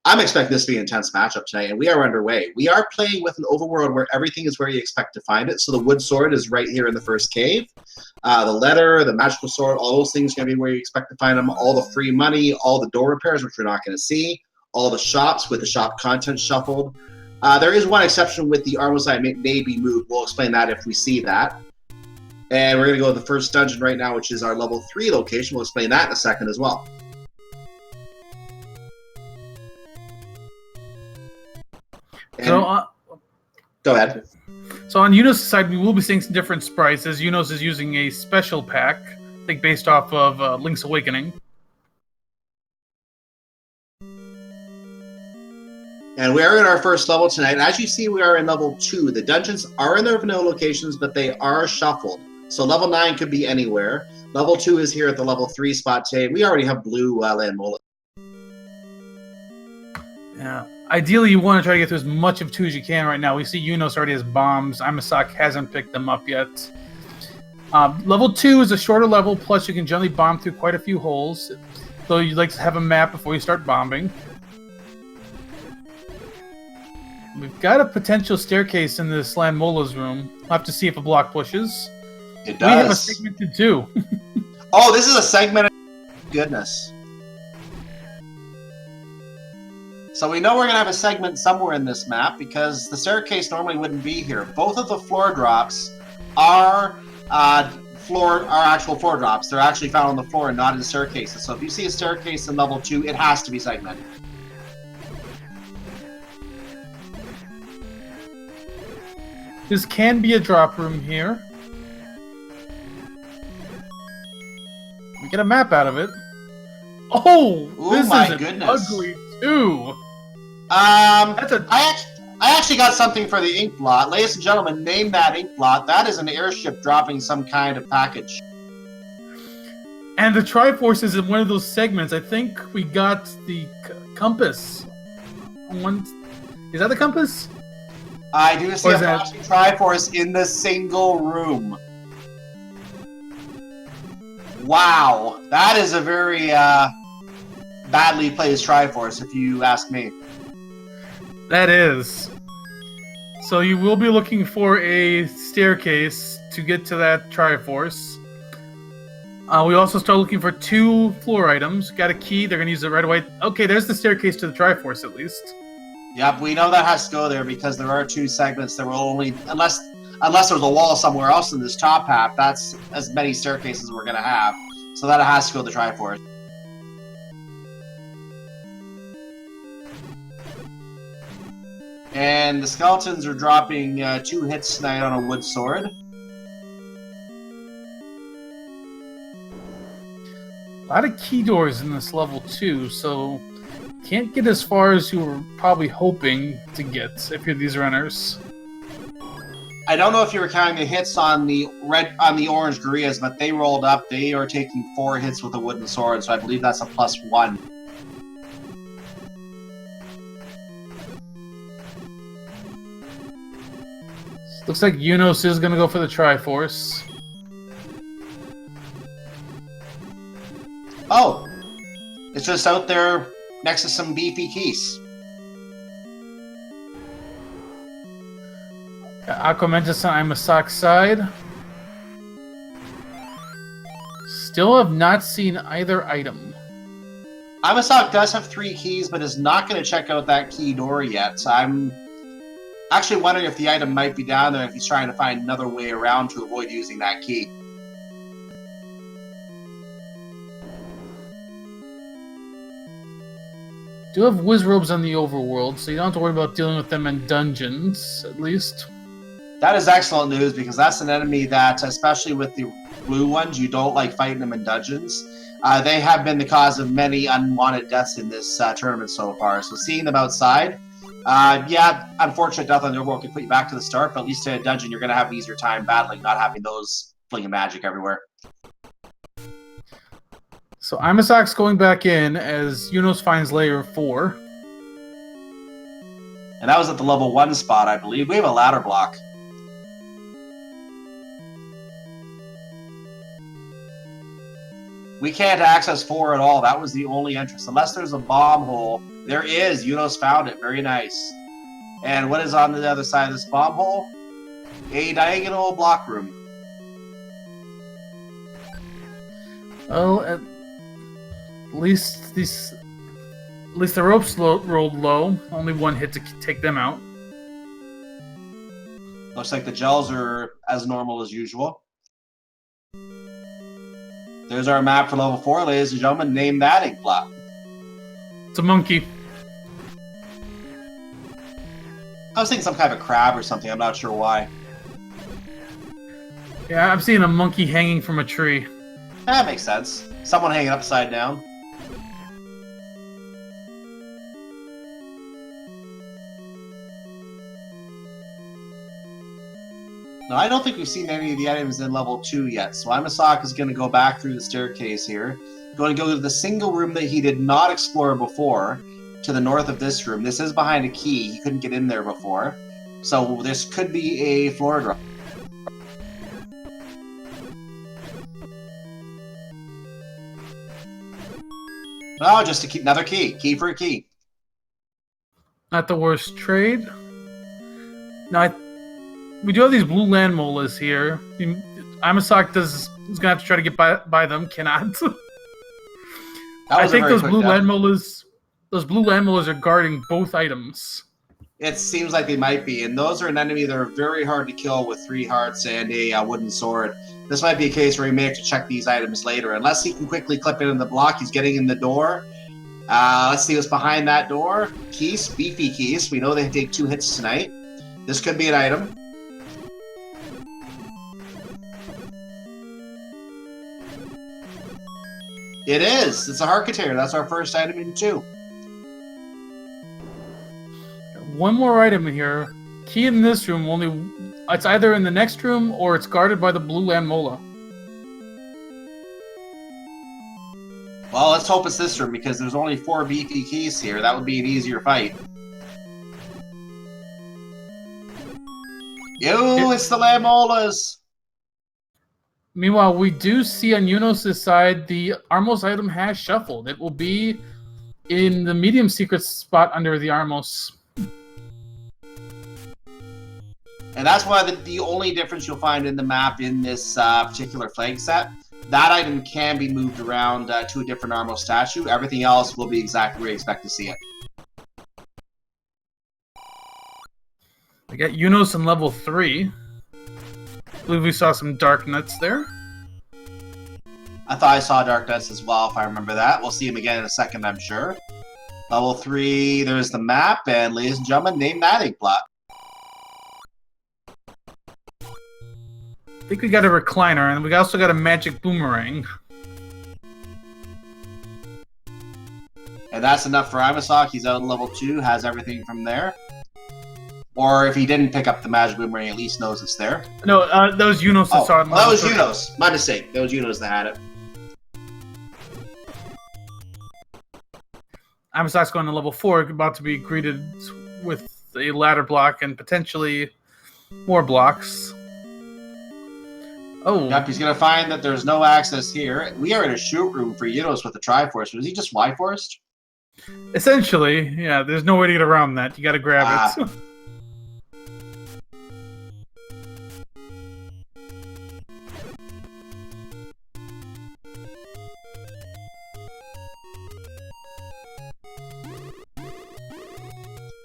I'm expecting this to be an intense matchup tonight, and we are underway. We are playing with an overworld where everything is where you expect to find it. So the wood sword is right here in the first cave. The letter, the magical sword, all those things are going to be where you expect to find them. All the free money, all the door repairs, which we're not going to see. All the shops with the shop content shuffled. There is one exception with the armor side may be moved. We'll explain that if we see that. And we're going to go to the first dungeon right now, which is our level 3 location. We'll explain that in a second as well. So, go ahead. So on Eunos' side, we will be seeing some different sprites, as Eunos is using a special pack, I think based off of Link's Awakening. And we are in our first level tonight. As you see, we are in level 2. The dungeons are in their vanilla locations, but they are shuffled. So level 9 could be anywhere. Level 2 is here at the level 3 spot today. We already have blue land mullet. Yeah. Ideally, you want to try to get through as much of 2 as you can right now. We see Eunos already has bombs. imasock hasn't picked them up yet. Level 2 is a shorter level, plus you can generally bomb through quite a few holes. Though you'd like to have a map before you start bombing. We've got a potential staircase in this Land Mola's room. We'll have to see if a block pushes. It does. We have a segmented 2. Oh, this is a segmented... Goodness. So we know we're going to have a segment somewhere in this map because the staircase normally wouldn't be here. Both of the floor drops are actual floor drops. They're actually found on the floor and not in staircases. So if you see a staircase in level 2, it has to be segmented. This can be a drop room here. We get a map out of it. Oh, this is an ugly 2. I actually got something for the ink blot. Ladies and gentlemen, name that ink blot. That is an airship dropping some kind of package. And the Triforce is in one of those segments. I think we got the compass. Is that the compass? I do see a flashing Triforce in the single room. Wow, that is a very badly placed Triforce, if you ask me. That is. So you will be looking for a staircase to get to that Triforce. We also start looking for 2 floor items. Got a key, they're going to use it right away. Okay, there's the staircase to the Triforce, at least. Yep, we know that has to go there because there are 2 segments that will only... Unless there's a wall somewhere else in this top half, that's as many staircases we're going to have. So that has to go to the Triforce. And the skeletons are dropping 2 hits tonight on a wood sword. A lot of key doors in this level 2, so can't get as far as you were probably hoping to get if you're these runners. I don't know if you were counting the hits on the orange Gurias, but they rolled up. They are taking 4 hits with a wooden sword, so I believe that's a +1. Looks like Eunos is going to go for the Triforce. Oh! It's just out there next to some beefy keys. Aquamentus on imasock's side. Still have not seen either item. imasock does have 3 keys, but is not going to check out that key door yet. So I'm actually wondering if the item might be down there if he's trying to find another way around to avoid using that key. Do have Wizrobes on the overworld, so you don't have to worry about dealing with them in dungeons, at least. That is excellent news, because that's an enemy that, especially with the blue ones, you don't like fighting them in dungeons. They have been the cause of many unwanted deaths in this tournament so far, so seeing them outside, yeah, unfortunate death on the overworld can put you back to the start, but at least in a dungeon you're going to have an easier time battling, not having those flinging magic everywhere. So imasock's going back in as Eunos finds layer 4. And that was at the level 1 spot, I believe. We have a ladder block. We can't access 4 at all. That was the only entrance. Unless there's a bomb hole There is. Eunos found it. Very nice. And what is on the other side of this bomb hole? A diagonal block room. Well, at least the ropes rolled low. Only one hit to take them out. Looks like the gels are as normal as usual. There's our map for level 4, ladies and gentlemen. Name that ink blot. It's a monkey. I was thinking some kind of a crab or something. I'm not sure why. Yeah, I've seen a monkey hanging from a tree. That makes sense. Someone hanging upside down. Now, I don't think we've seen any of the items in level 2 yet, so imasock is going to go back through the staircase here. Going to go to the single room that he did not explore before, to the north of this room. This is behind a key. He couldn't get in there before. So this could be a floor drop. Oh, just to keep another key. Key for a key. Not the worst trade. Now, we do have these blue land molas here. Imasock is gonna have to try to get by them. Cannot. I think those blue land molas are guarding both items. It seems like they might be, and those are an enemy that are very hard to kill with 3 hearts and a wooden sword. This might be a case where he may have to check these items later. Unless he can quickly clip it in the block, he's getting in the door. Let's see what's behind that door. Keys, beefy keys. We know they take 2 hits tonight. This could be an item. It is. It's a heart container. That's our first item in 2. One more item in here. Key in this room it's either in the next room or it's guarded by the blue land mola. Well, let's hope it's this room because there's only 4 beefy keys here. That would be an easier fight. It's the Lamolas! Meanwhile, we do see on Eunos' side the Armos item has shuffled. It will be in the medium secret spot under the Armos. And that's why the only difference you'll find in the map in this particular flag set, that item can be moved around to a different Armos statue. Everything else will be exactly where you expect to see it. We got Eunos in level 3. I believe we saw some dark nuts there. I thought I saw dark nuts as well, if I remember that. We'll see him again in a second, I'm sure. Level 3, there's the map, and ladies and gentlemen, name that ink blot. I think we got a recliner, and we also got a magic boomerang. And that's enough for imasock. He's out in level 2, has everything from there. Or if he didn't pick up the magic boomerang, at least knows it's there. No, that was Eunos that saw it. That was Eunos. My mistake. That was Eunos that had it. Imasock's going to level 4, about to be greeted with a ladder block and potentially more blocks. Oh. Yep, he's going to find that there's no access here. We are in a shoot room for Eunos with the Triforce. Was he just Y-forced? Essentially, yeah. There's no way to get around that. You got to grab it.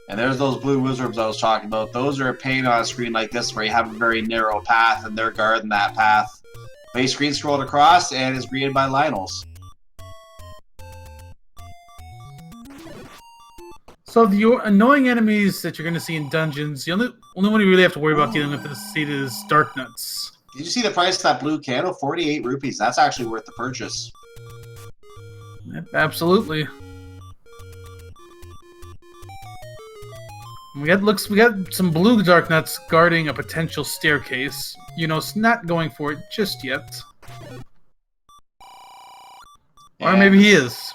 And there's those blue wizards I was talking about. Those are a pain on a screen like this where you have a very narrow path and they're guarding that path. Base screen scrolled across and is greeted by Lionels. So the annoying enemies that you're going to see in dungeons, the only one you really have to worry about dealing with this seat is Dark Nuts. Did you see the price of that blue candle? 48 rupees. That's actually worth the purchase. Yep, absolutely. We got some blue Dark Nuts guarding a potential staircase. Eunos not going for it just yet. Or maybe he is.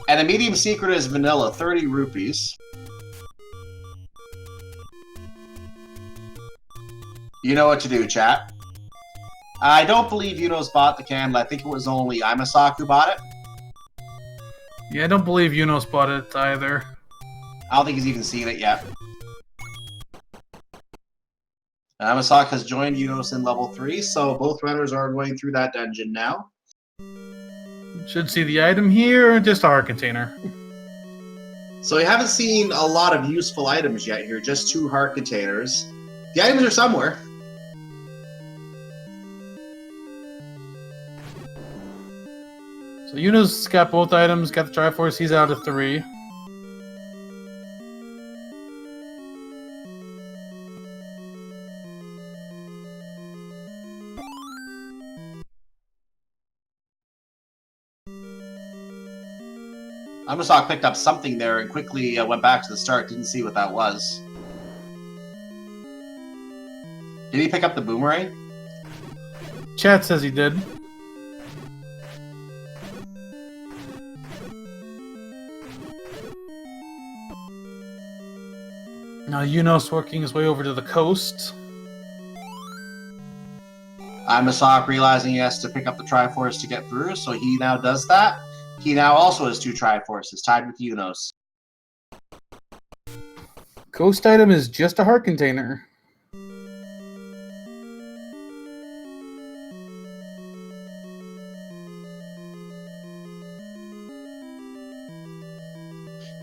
And the medium secret is vanilla, 30 rupees. You know what to do, chat. I don't believe Eunos bought the candle. I think it was only imasock who bought it. Yeah, I don't believe Eunos bought it either. I don't think he's even seen it yet. Imasock has joined Eunos in level 3, so both runners are going through that dungeon now. Should see the item here, just a heart container. So we haven't seen a lot of useful items yet here, just 2 heart containers. The items are somewhere. So Eunos got both items, got the Triforce, he's out of 3. Imasock picked up something there and quickly went back to the start, didn't see what that was. Did he pick up the boomerang? Chat says he did. Now Eunos working his way over to the coast. Imasock realizing he has to pick up the Triforce to get through, so he now does that. He now also has 2 Triforces, tied with Eunos. Coast item is just a heart container.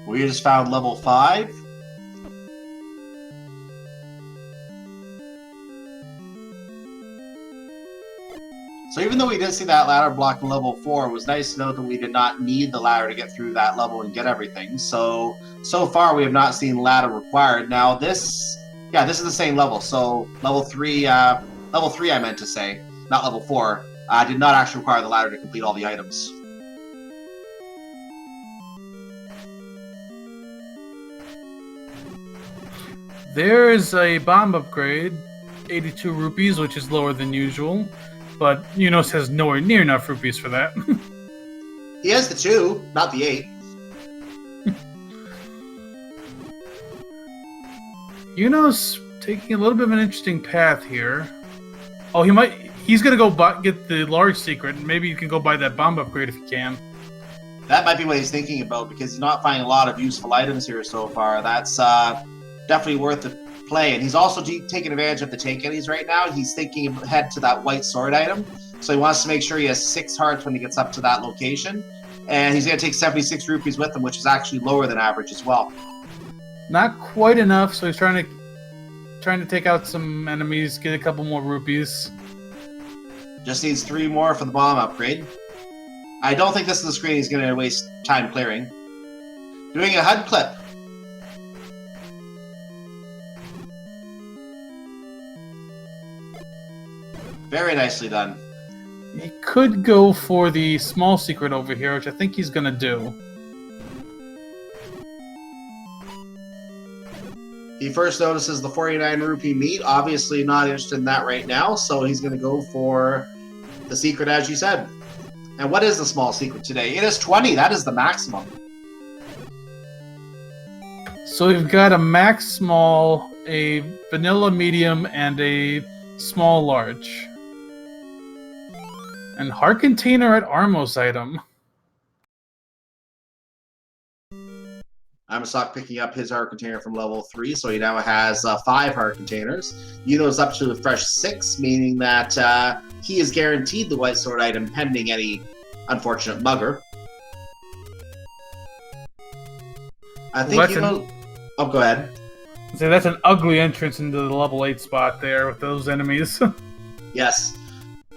We just found level 5. So even though we did see that ladder block in level 4, it was nice to know that we did not need the ladder to get through that level and get everything. So far we have not seen ladder required. Now this is the same level. So level 3 I meant to say, not level 4, did not actually require the ladder to complete all the items. There's a bomb upgrade, 82 rupees, which is lower than usual. But Eunos has nowhere near enough rupees for that. He has the 2, not the 8. Eunos taking a little bit of an interesting path here. Oh, he's gonna go get the large secret, and maybe you can go buy that bomb upgrade if you can. That might be what he's thinking about, because he's not finding a lot of useful items here so far. That's definitely worth the play. And he's also taking advantage of the take any's right now. He's thinking ahead to that white sword item. So he wants to make sure he has 6 hearts when he gets up to that location. And he's going to take 76 rupees with him, which is actually lower than average as well. Not quite enough, so he's trying to take out some enemies, get a couple more rupees. Just needs 3 more for the bomb upgrade. I don't think this is the screen he's going to waste time clearing. Doing a HUD clip. Very nicely done. He could go for the small secret over here, which I think he's gonna do. He first notices the 49 rupee meat. Obviously not interested in that right now, so he's going to go for the secret, as you said. And what is the small secret today? It is 20. That is the maximum. So we've got a max small, a vanilla medium, and a small large. And heart container at Armos item. Imasock picking up his heart container from level 3, so he now has 5 heart containers. Eunos up to a fresh 6, meaning that he is guaranteed the white sword item pending any unfortunate mugger. I think Eunos... Oh, go ahead. So that's an ugly entrance into the level 8 spot there with those enemies. Yes.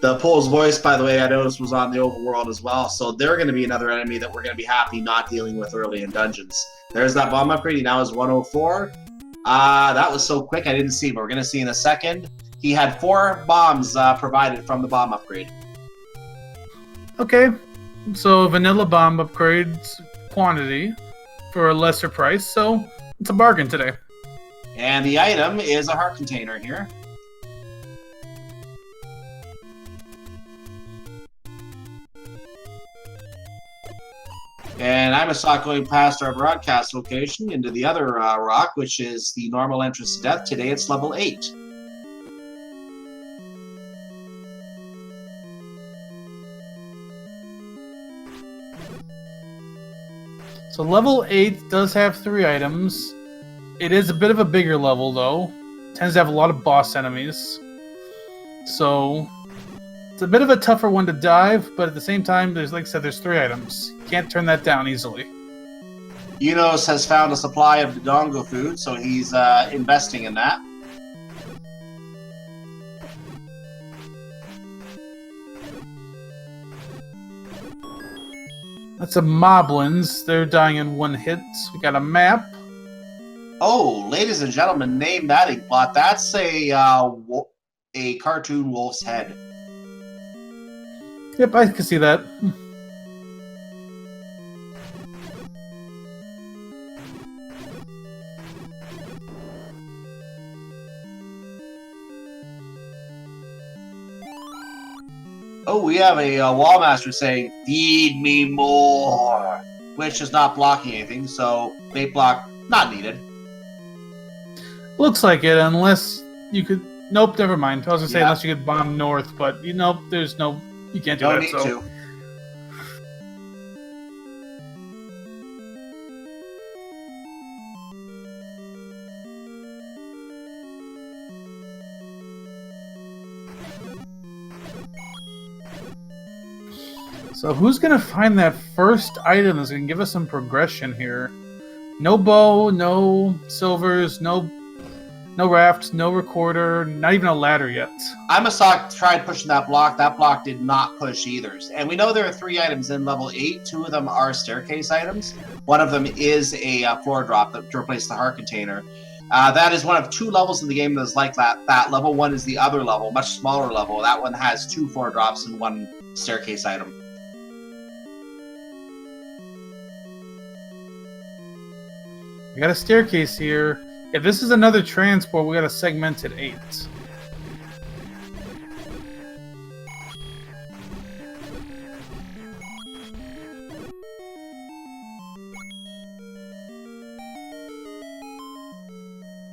The Pole's voice, by the way, I noticed was on the overworld as well, so they're going to be another enemy that we're going to be happy not dealing with early in dungeons. There's that bomb upgrade. He now has 104. That was so quick I didn't see, but we're going to see in a second. He had 4 bombs provided from the bomb upgrade. Okay, so vanilla bomb upgrades quantity for a lesser price, so it's a bargain today. And the item is a heart container here. And Imasock going past our broadcast location into the other rock, which is the normal entrance to death. Today it's level 8. So level 8 does have 3 items. It is a bit of a bigger level, though. It tends to have a lot of boss enemies. So it's a bit of a tougher one to dive, but at the same time, there's, like I said, there's 3 items. You can't turn that down easily. Eunos has found a supply of Dodongo food, so he's investing in that. That's a Moblins. They're dying in 1 hit. We got a map. Oh, ladies and gentlemen, name that ink blot. That's a cartoon wolf's head. Yep, I can see that. Oh, we have a wallmaster saying, "Feed me more," which is not blocking anything, so bait block not needed. Looks like it, unless you could... Nope, never mind. I was gonna say Yeah. unless you could bomb north, but there's no... You can't do No that, need so... to. So who's gonna find that first item that's gonna give us some progression here? No bow, no silvers, no rafts, no recorder, not even a ladder yet. Imasock tried pushing that block. That block did not push either. And we know there are 3 items in level 8. 2 of them are staircase items. One of them is a floor drop to replace the heart container. That is one of 2 levels in the game that is like that. That level 1 is the other level, much smaller level. That one has 2 floor drops and 1 staircase item. We got a staircase here. If this is another transport, we got a segmented 8.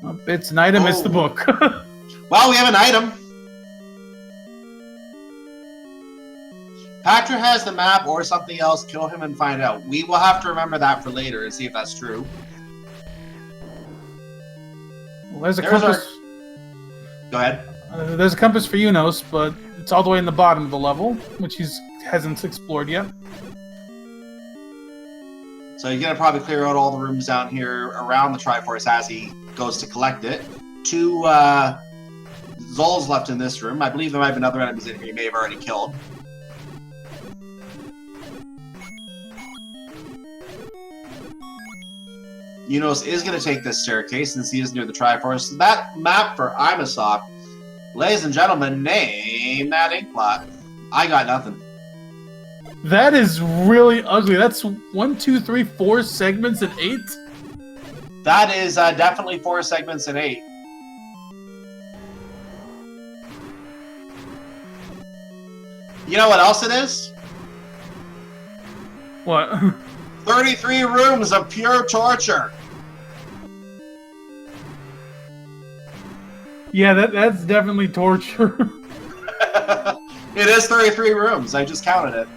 Oh, it's an item, it's the book. Well, we have an item. Patra has the map or something else. Kill him and find out. We will have to remember that for later and see if that's true. Well, there's a compass. Go ahead. There's a compass for Eunos, but it's all the way in the bottom of the level, which he hasn't explored yet. So you're going to probably clear out all the rooms down here around the Triforce as he goes to collect it. 2 Zols left in this room. I believe there might have been other enemies in here you may have already killed. Eunos is going to take this staircase since he is near the Triforce. That map for Imasock, ladies and gentlemen, name that ink blot. I got nothing. That is really ugly. That's 1, 2, 3, 4 segments in 8? That is definitely 4 segments in 8. You know what else it is? What? 33 rooms of pure torture. Yeah, that's definitely torture. It is 33 rooms. I just counted it.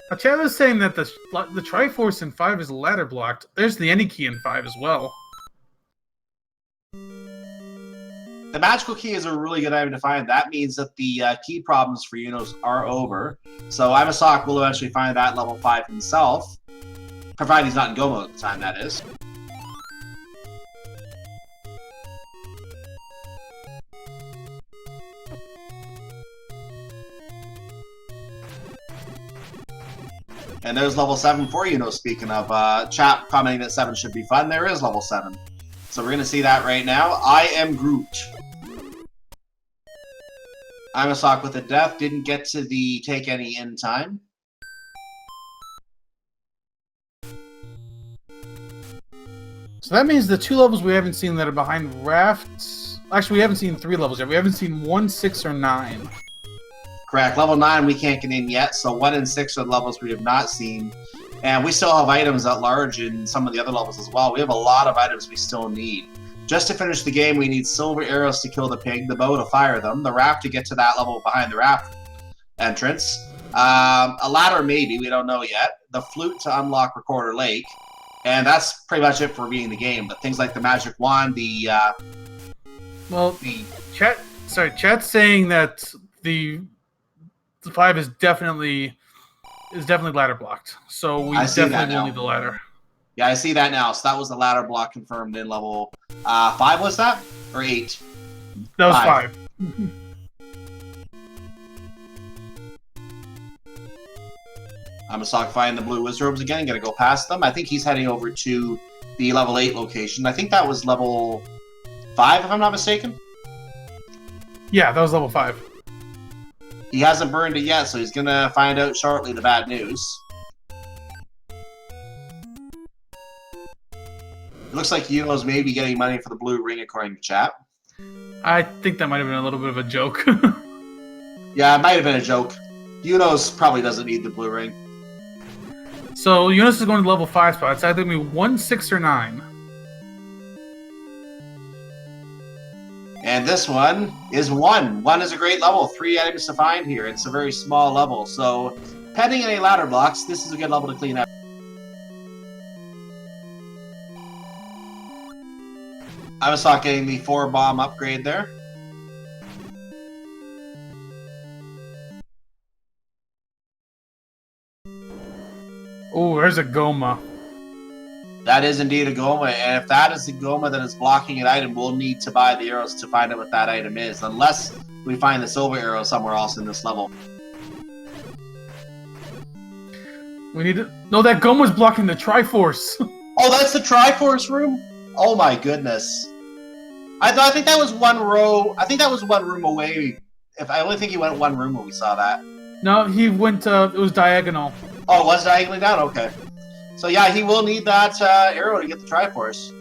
Now, Chad was saying that the Triforce in 5 is ladder blocked. There's the any key in 5 as well. The magical key is a really good item to find. That means that the key problems for Eunos are over. So Imasock will eventually find that level 5 himself. Provided he's not in go mode at the time, that is. And there's level 7 for Eunos, speaking of. Chat commenting that 7 should be fun. There is level 7. So we're going to see that right now. I am Groot. Imasock with a death. Didn't get to the take any in time. So that means the 2 levels we haven't seen that are behind rafts... Actually, we haven't seen 3 levels yet. We haven't seen 1, 6, or 9. Correct. Level 9 we can't get in yet, so 1 and 6 are the levels we have not seen. And we still have items at large in some of the other levels as well. We have a lot of items we still need. Just to finish the game, we need silver arrows to kill the pig, the bow to fire them, the raft to get to that level behind the raft entrance, A ladder, maybe. We don't know yet. The flute to unlock Recorder Lake. And that's pretty much it for being the game. But things like the magic wand, Chat's saying that the 5 is definitely ladder blocked. So we definitely will need the ladder. Yeah, I see that now. So that was the ladder block confirmed in level 5, was that? Or 8? That was 5. I'm gonna find the blue wizards again. Gonna go past them. I think he's heading over to the level 8 location. I think that was level 5, if I'm not mistaken. Yeah, that was level 5. He hasn't burned it yet, so he's gonna find out shortly the bad news. It looks like Eunos may be getting money for the blue ring, according to chat. I think that might have been a little bit of a joke. Yeah, it might have been a joke. Eunos probably doesn't need the blue ring. So Eunos is going to level 5 spots. It's either going to be 1, 6, or 9. And this one is 1. 1 is a great level. 3 items to find here. It's a very small level. So, pending any ladder blocks, this is a good level to clean up. imasock getting the 4 bomb upgrade there. Oh, there's a Goma. That is indeed a Goma, and if that is the Goma that is blocking an item, we'll need to buy the arrows to find out what that item is, unless we find the silver arrow somewhere else in this level. We need to... No, that Goma's blocking the Triforce. Oh, that's the Triforce room? Oh my goodness. I think that was one row. I think that was one room away. I only think he went one room when we saw that. No, he went. It was diagonal. Oh, it was diagonally down. Okay. So yeah, he will need that arrow to get the Triforce.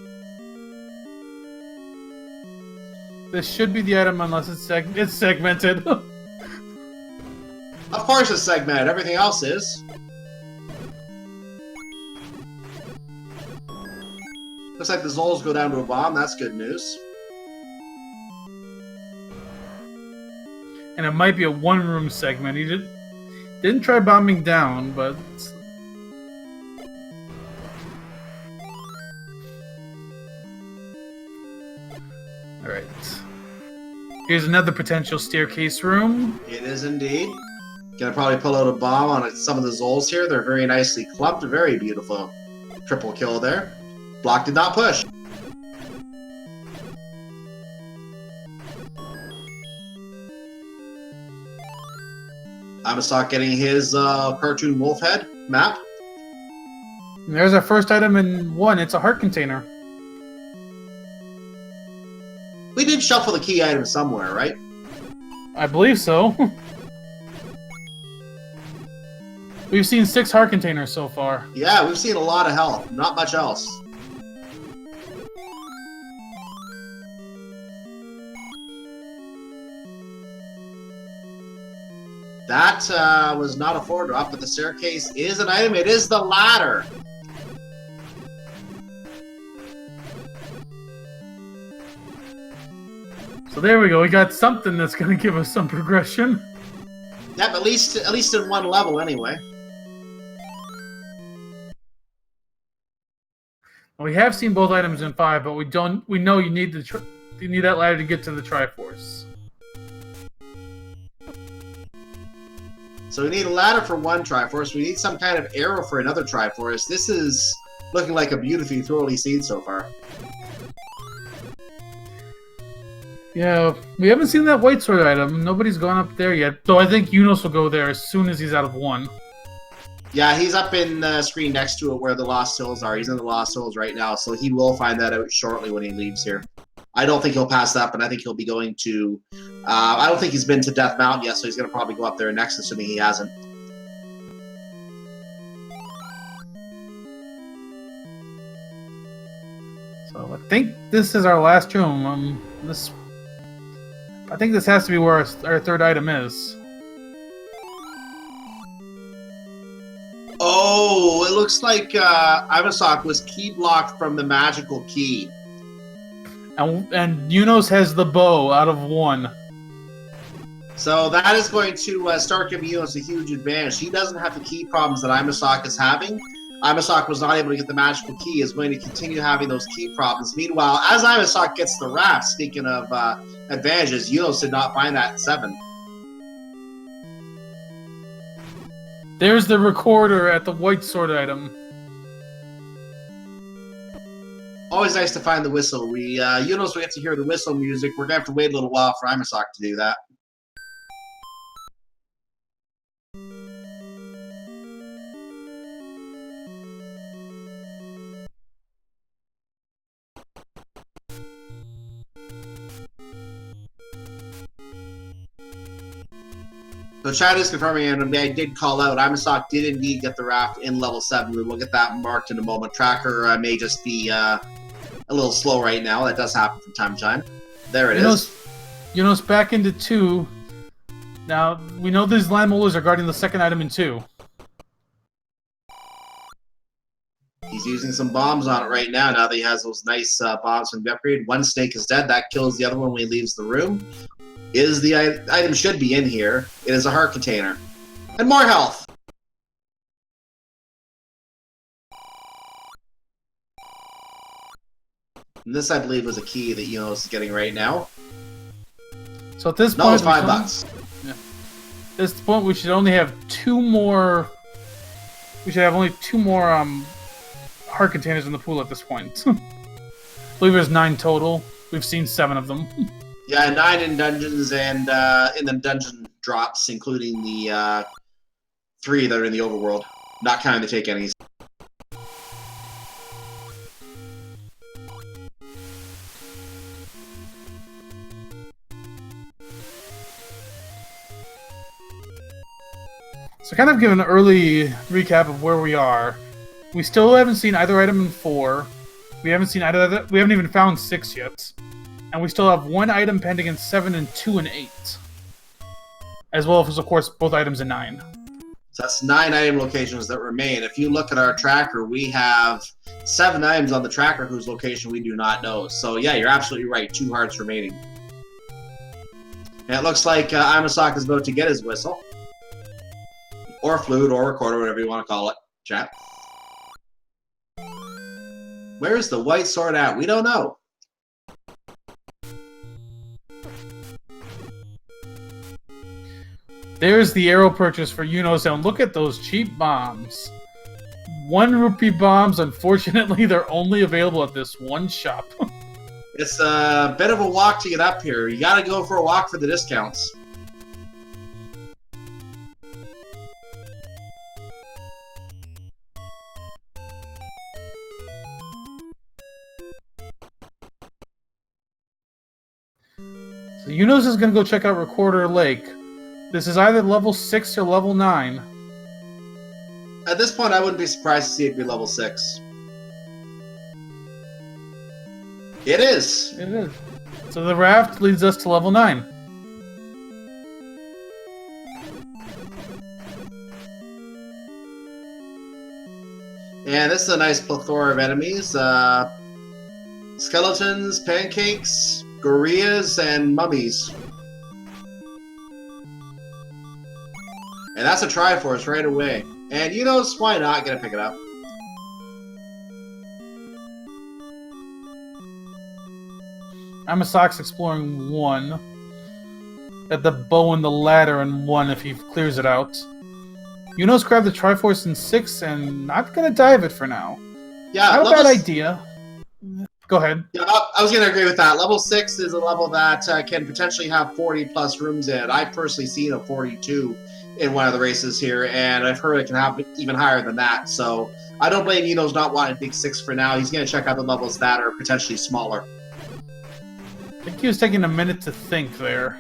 This should be the item unless it's segmented. Of course, it's segmented. Everything else is. Looks like the Zols go down to a bomb. That's good news. And it might be a one-room segment. He didn't try bombing down, but... Alright. Here's another potential staircase room. It is indeed. Gonna probably pull out a bomb on some of the Zols here. They're very nicely clumped. Very beautiful. Triple kill there. Block did not push. imasock getting his cartoon wolf head map. And there's our first item in 1. It's a heart container. We did shuffle the key item somewhere, right? I believe so. We've seen 6 heart containers so far. Yeah, we've seen a lot of health. Not much else. That was not a 4-drop, but the staircase is an item. It is the ladder. So there we go. We got something that's going to give us some progression. Yep, at least in one level anyway. We have seen both items in 5, but we know you need that ladder to get to the Triforce. So we need a ladder for one Triforce. We need some kind of arrow for another Triforce. This is looking like a beautifully thoroughly seen so far. Yeah, we haven't seen that white sword item. Nobody's gone up there yet. So I think Eunos will go there as soon as he's out of 1. Yeah, he's up in the screen next to it where the Lost Hills are. He's in the Lost Hills right now, so he will find that out shortly when he leaves here. I don't think he'll pass that, but I think he'll be going to... I don't think he's been to Death Mountain yet, so he's going to probably go up there next, assuming he hasn't. So I think this is our last room. I think this has to be where our third item is. Oh, it looks like imasock was key blocked from the magical key. And Eunos has the bow out of 1. So that is going to start giving Eunos a huge advantage. He doesn't have the key problems that imasock is having. imasock was not able to get the magical key, is going to continue having those key problems. Meanwhile, as imasock gets the raft, speaking of advantages, Eunos did not find that in 7. There's the recorder at the white sword item. Always nice to find the whistle. Eunos will get to hear the whistle music. We're going to have to wait a little while for imasock to do that. So chat is confirming, and I did call out, imasock did indeed get the raft in level 7. We will get that marked in a moment. Tracker may just be a little slow right now. That does happen from time to time. There it is. Eunos back into 2. Now, we know these land molars are guarding the second item in 2. He's using some bombs on it right now that he has those nice bombs from the upgrade. One snake is dead. That kills the other one when he leaves the room. The item should be in here. It is a heart container. And more health! And this, I believe, was a key that Eunos is getting right now. So at this no, point... it's $5. Yeah. At this point, we should only have 2 more... We should have only 2 more heart containers in the pool at this point. I believe there's 9 total. We've seen 7 of them. Yeah, 9 in dungeons and in the dungeon drops, including the 3 that are in the overworld. Not counting the take enemies. So kind of give an early recap of where we are. We still haven't seen either item in 4. We haven't seen either. We haven't even found 6 yet. And we still have 1 item pending in 7 and 2 and 8. As well as, of course, both items in 9. So that's 9 item locations that remain. If you look at our tracker, we have 7 items on the tracker whose location we do not know. So yeah, you're absolutely right. 2 hearts remaining. And it looks like imasock is about to get his whistle. Or flute, or recorder, whatever you want to call it. Chat. Where's the white sword at? We don't know. There's the arrow purchase for Eunos, and look at those cheap bombs. 1 rupee bombs, unfortunately, they're only available at this one shop. It's a bit of a walk to get up here. You gotta go for a walk for the discounts. So Eunos is going to go check out Recorder Lake. This is either level 6 or level 9. At this point, I wouldn't be surprised to see it be level 6. It is! It is. So the raft leads us to level 9. And this is a nice plethora of enemies. Skeletons, pancakes, gorillas, and mummies. And that's a Triforce right away. And Eunos, why not? Gonna pick it up. imasock's exploring 1. Got the bow and the ladder in 1 if he clears it out. Eunos grabbed the Triforce in 6 and not gonna dive it for now. Yeah, not a bad idea. Go ahead. Yeah, I was going to agree with that. Level 6 is a level that can potentially have 40 plus rooms in it. I've personally seen a 42 in one of the races here, and I've heard it can have even higher than that. So I don't blame Eunos not wanting big 6 for now. He's going to check out the levels that are potentially smaller. I think he was taking a minute to think there.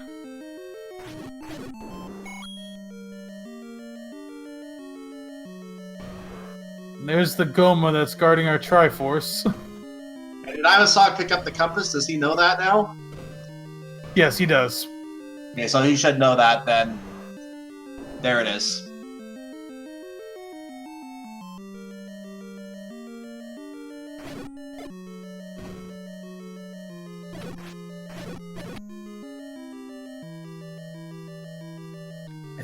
There's the Goma that's guarding our Triforce. And did imasock pick up the compass? Does he know that now? Yes, he does. Okay, so he should know that then. There it is.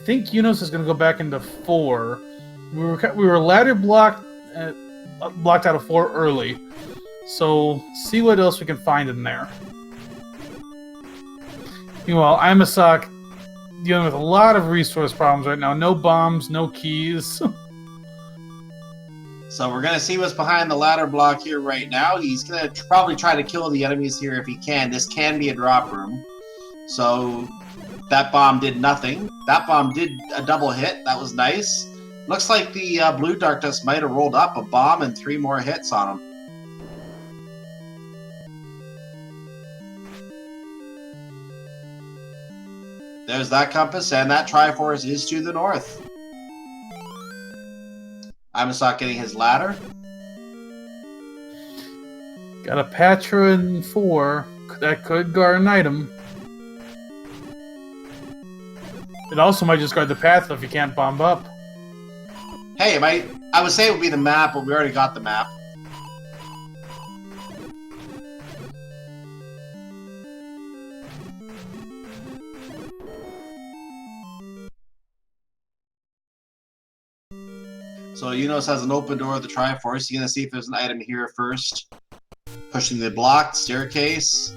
think Eunos is going to go back into 4. We were ladder blocked out of 4 early. So, see what else we can find in there. Meanwhile, imasock dealing with a lot of resource problems right now. No bombs, no keys. So we're going to see what's behind the ladder block here right now. He's going to probably try to kill the enemies here if he can. This can be a drop room. So that bomb did nothing. That bomb did a double hit. That was nice. Looks like the blue dark dust might have rolled up a bomb and 3 more hits on him. There's that compass, and that Triforce is to the north. imasock getting his ladder. Got a Patra in 4. That could guard an item. It also might just guard the path if you can't bomb up. Hey, I would say it would be the map, but we already got the map. So Eunos has an open door of the Triforce. You're going to see if there's an item here first. Pushing the blocked staircase.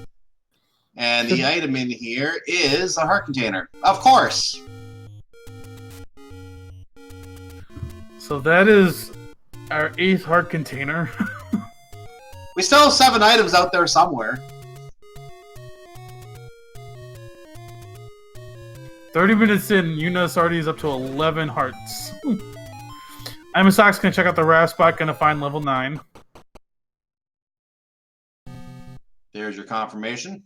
And the item in here is a heart container. Of course! So that is our 8th heart container. We still have 7 items out there somewhere. 30 minutes in, Eunos already is up to 11 hearts. imasock's gonna check out the RAF spot, gonna find level 9. There's your confirmation.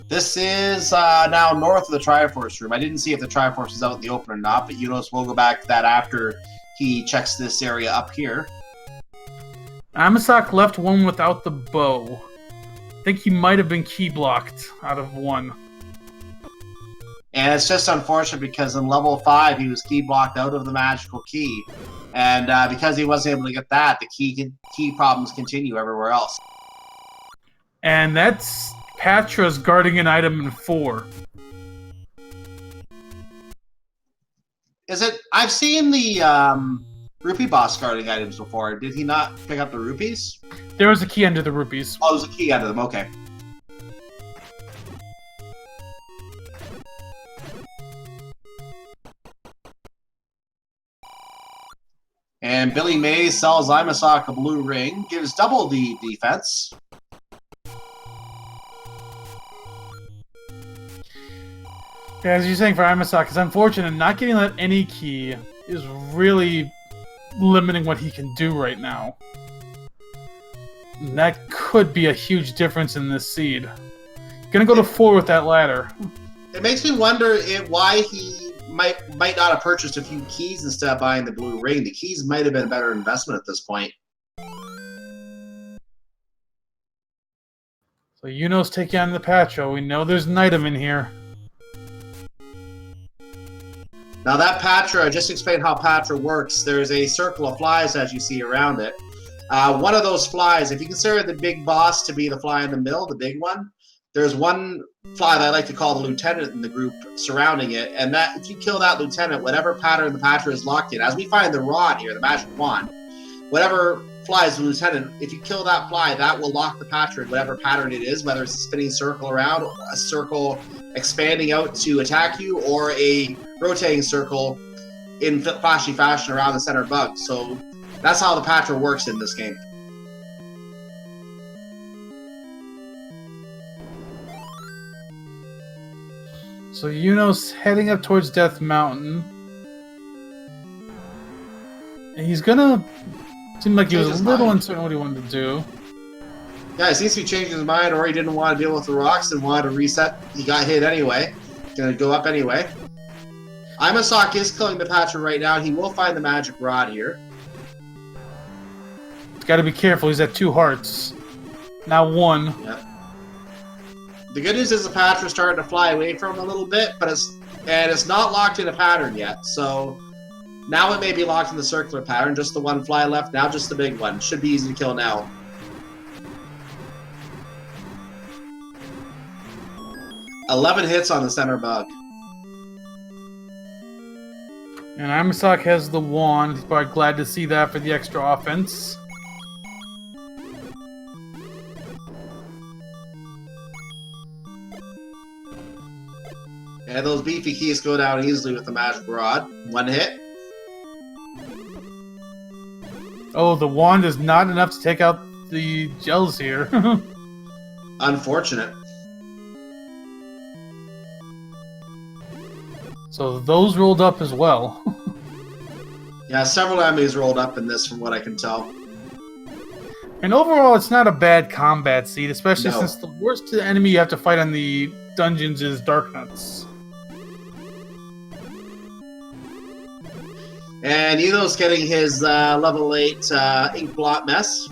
This is now north of the Triforce room. I didn't see if the Triforce is out in the open or not, but Eunos will go back to that after he checks this area up here. imasock left one without the bow. I think he might have been key blocked out of 1. And it's just unfortunate because in level 5 he was key blocked out of the magical key. And because he wasn't able to get that, the key problems continue everywhere else. And that's Patra's guarding an item in 4. Is it? I've seen the rupee boss guarding items before. Did he not pick up the rupees? There was a key under the rupees. Oh, there's a key under them. Okay. And Billy Mays sells imasock a blue ring, gives double the defense. Yeah, as you're saying for imasock, it's unfortunate. Not getting that any key is really limiting what he can do right now. And that could be a huge difference in this seed. Gonna go to 4 with that ladder. It makes me wonder why he might not have purchased a few keys instead of buying the blue ring. The keys might have been a better investment at this point. So Eunos taking on the Patra. We know there's an item in here. Now that Patra, just to explain how Patra works, there's a circle of flies as you see around it. One of those flies, if you consider the big boss to be the fly in the middle, the big one, there's one fly that I like to call the lieutenant in the group surrounding it, and that if you kill that lieutenant, whatever pattern the Patra is locked in, as we find the rod here, the magic wand, whatever fly is the lieutenant, if you kill that fly, that will lock the Patra in whatever pattern it is, whether it's a spinning circle around, a circle expanding out to attack you, or a rotating circle in flashy fashion around the center bug. So that's how the Patra works in this game. So Eunos heading up towards Death Mountain. And he's gonna... Seemed like he was a little uncertain what he wanted to do. Yeah, he seems to be changing his mind, or he didn't want to deal with the rocks and wanted to reset. He got hit anyway. Gonna go up anyway. imasock is killing the Patra right now. He will find the magic rod here. Gotta be careful, he's at 2 hearts. Now 1. Yep. The good news is the Patra's starting to fly away from him a little bit, but it's not locked in a pattern yet. So now it may be locked in the circular pattern. Just the one fly left. Now just the big one. Should be easy to kill now. 11 hits on the center bug. And imasock has the wand. He's probably glad to see that for the extra offense. And those beefy keys go down easily with the magic rod. 1 hit. Oh, the wand is not enough to take out the gels here. Unfortunate. So those rolled up as well. Yeah, several enemies rolled up in this from what I can tell. And overall, it's not a bad combat seed, especially No. since the worst enemy you have to fight on the dungeons is Darknuts. And Eunos getting his level 8 ink blot mess.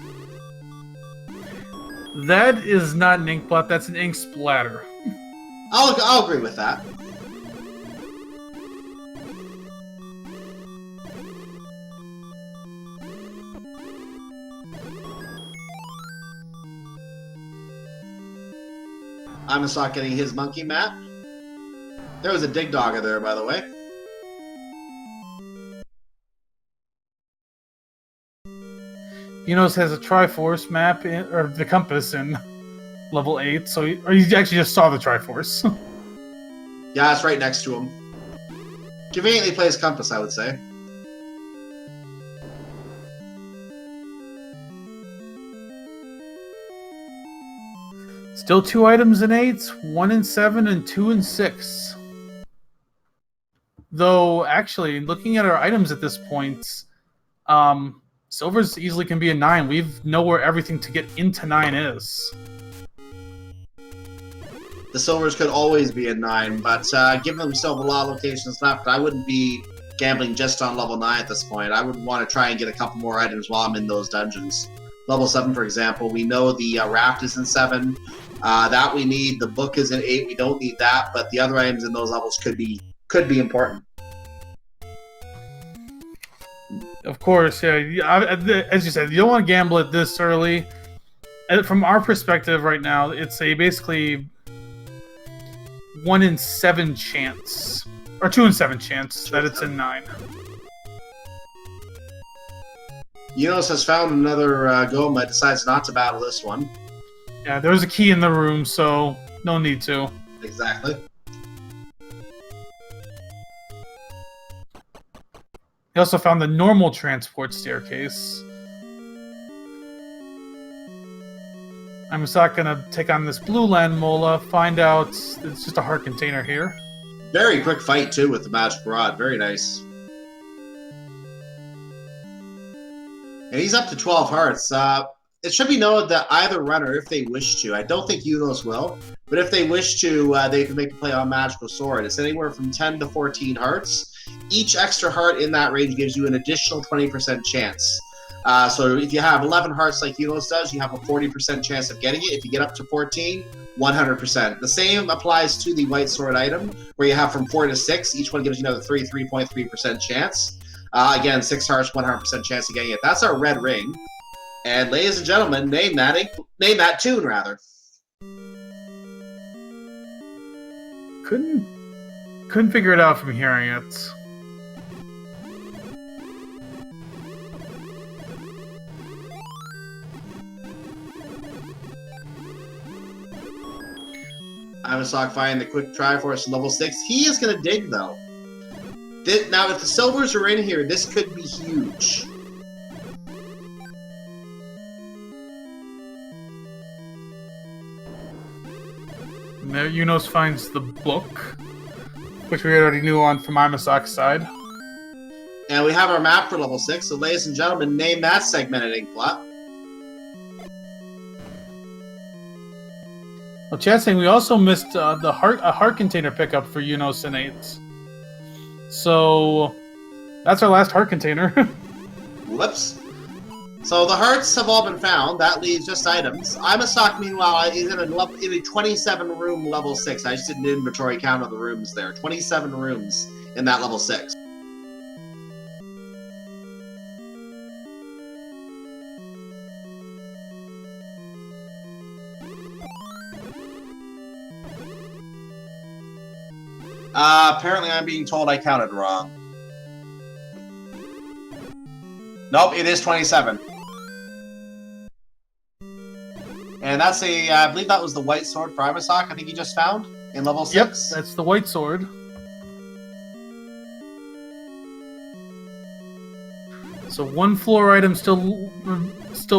That is not an ink blot, that's an ink splatter. I'll agree with that. imasock getting his monkey map. There was a dig dogger there, by the way. Eunos has a Triforce map, or the compass in level 8, so you actually just saw the Triforce. Yeah, it's right next to him. Conveniently placed compass, I would say. Still 2 items in 8, 1 in 7, and 2 in 6. Though, actually, looking at our items at this point, silvers easily can be a 9. We know where everything to get into 9 is. The silvers could always be a 9, but given themselves a lot of locations left, I wouldn't be gambling just on level 9 at this point. I would want to try and get a couple more items while I'm in those dungeons. Level 7, for example, we know the raft is in 7. That we need. The book is in 8. We don't need that, but the other items in those levels could be important. Of course, yeah. As you said, you don't want to gamble it this early. And from our perspective right now, it's a basically 1 in 7 chance, or 2 in 7 chance that it's in 9. Eunos has found another Goma, decides not to battle this one. Yeah, there's a key in the room, so no need to. Exactly. He also found the normal transport staircase. I'm just not gonna take on this blue land mola, find out it's just a heart container here. Very quick fight, too, with the magic rod. Very nice. And he's up to 12 hearts. It should be noted that either runner, if they wish to, I don't think Eunos will, but if they wish to, they can make a play on Magical Sword. It's anywhere from 10 to 14 hearts. Each extra heart in that range gives you an additional 20% chance. So if you have 11 hearts like Eunos does, you have a 40% chance of getting it. If you get up to 14, 100%. The same applies to the white sword item, where you have from 4 to 6. Each one gives you another 3.3% chance. Again, 6 hearts, 100% chance of getting it. That's our red ring. And ladies and gentlemen, name that tune, rather. Couldn't figure it out from hearing it. imasock finding the quick Triforce level 6. He is going to dig, though. Now, if the silvers are in here, this could be huge. There, Eunos finds the book, which we already knew on from imasock's side. And we have our map for level 6, so ladies and gentlemen, name that segmented ink blot. Well, chat's saying we also missed a heart container pickup for Eunos and 8. So that's our last heart container. Whoops. So the hearts have all been found. That leaves just items. imasock, meanwhile, is in a 27-room level 6. I just did an inventory count of the rooms there. 27 rooms in that level 6. Apparently I'm being told I counted wrong. Nope, it is 27. And that's I believe that was the white sword for imasock I think you just found in level 6. Yep, that's the white sword. So one floor item still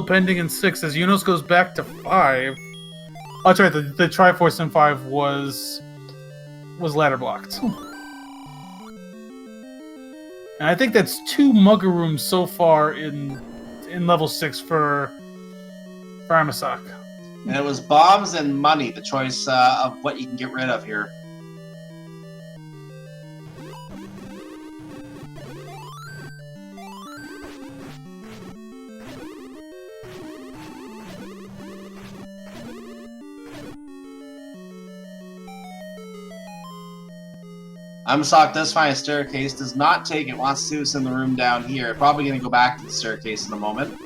pending in 6 as Eunos goes back to 5. Oh, that's right, the Triforce in 5 was ladder blocked. And I think that's 2 Mugger rooms so far in level 6 for imasock. And it was bombs and money, the choice of what you can get rid of here. imasock does find a staircase, does not take it, wants to see what's in the room down here. Probably going to go back to the staircase in a moment.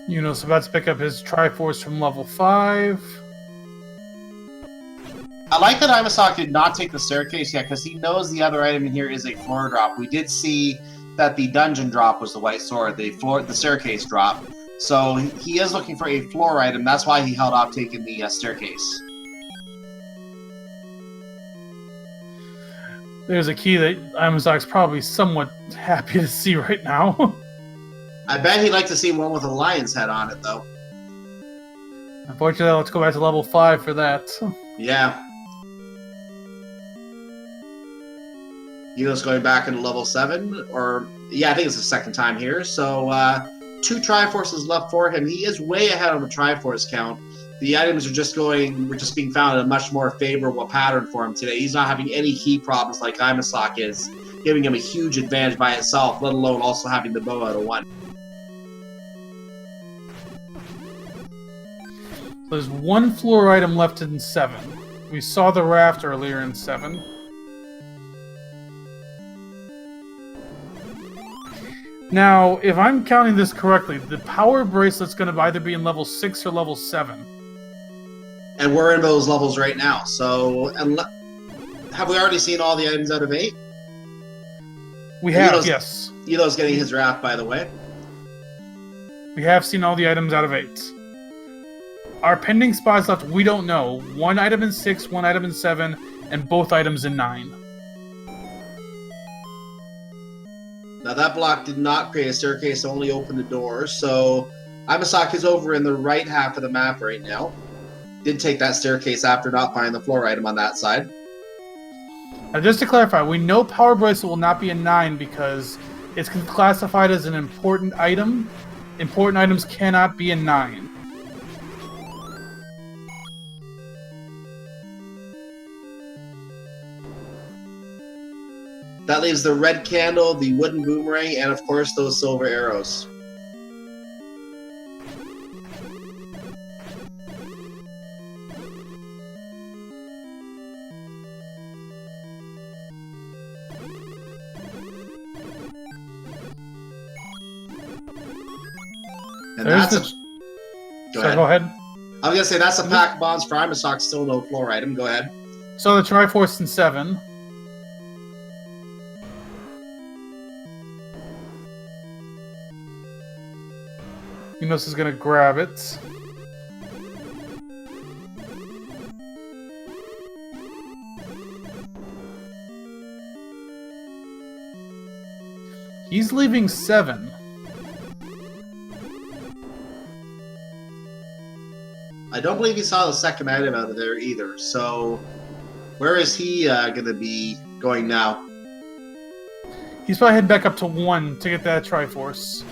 Eunos about to pick up his Triforce from level 5. I like that imasock did not take the staircase yet, because he knows the other item in here is a floor drop. We did see that the dungeon drop was the white sword, the staircase drop. So he is looking for a floor item. That's why he held off taking the staircase. There's a key that imasock's probably somewhat happy to see right now. I bet he'd like to see one with a lion's head on it, though. Unfortunately, let's go back to level 5 for that. Yeah. Eunos going back into level 7, or yeah, I think it's the second time here. So 2 Triforces left for him. He is way ahead on the Triforce count. The items were just being found in a much more favorable pattern for him today. He's not having any key problems like imasock is, giving him a huge advantage by itself, let alone also having the bow out of 1. There's 1 floor item left in 7. We saw the raft earlier in 7. Now, if I'm counting this correctly, the power bracelet's going to either be in level 6 or level 7. And we're in those levels right now. So, have we already seen all the items out of 8? We have, yes. Eunos getting his raft, by the way. We have seen all the items out of 8. Our pending spots left, we don't know. 1 item in 6, 1 item in 7, and both items in 9. Now that block did not create a staircase, only opened a door, so imasock is over in the right half of the map right now. Did take that staircase after not finding the floor item on that side. Now just to clarify, we know Power Bracelet will not be a 9 because it's classified as an important item. Important items cannot be a 9. That leaves the red candle, the wooden boomerang, and of course those silver arrows. And There's that's Go ahead. I was gonna say that's a pack of bombs for imasock, still no floor item. Go ahead. So the Triforce in 7. Eunos is going to grab it. He's leaving 7. I don't believe he saw the second item out of there either, so where is he going to be going now? He's probably heading back up to 1 to get that Triforce.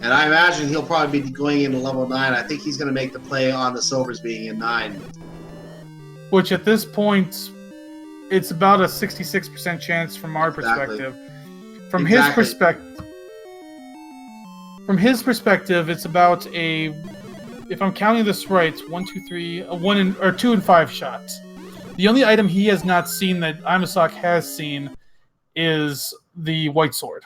And I imagine he'll probably be going into level 9. I think he's going to make the play on the silvers being in 9. Which at this point, it's about a 66% chance from our perspective. From his perspective, it's about a, if I'm counting this right, 1, 2, 3, a 2 and 5 shots. The only item he has not seen that imasock has seen is the white sword.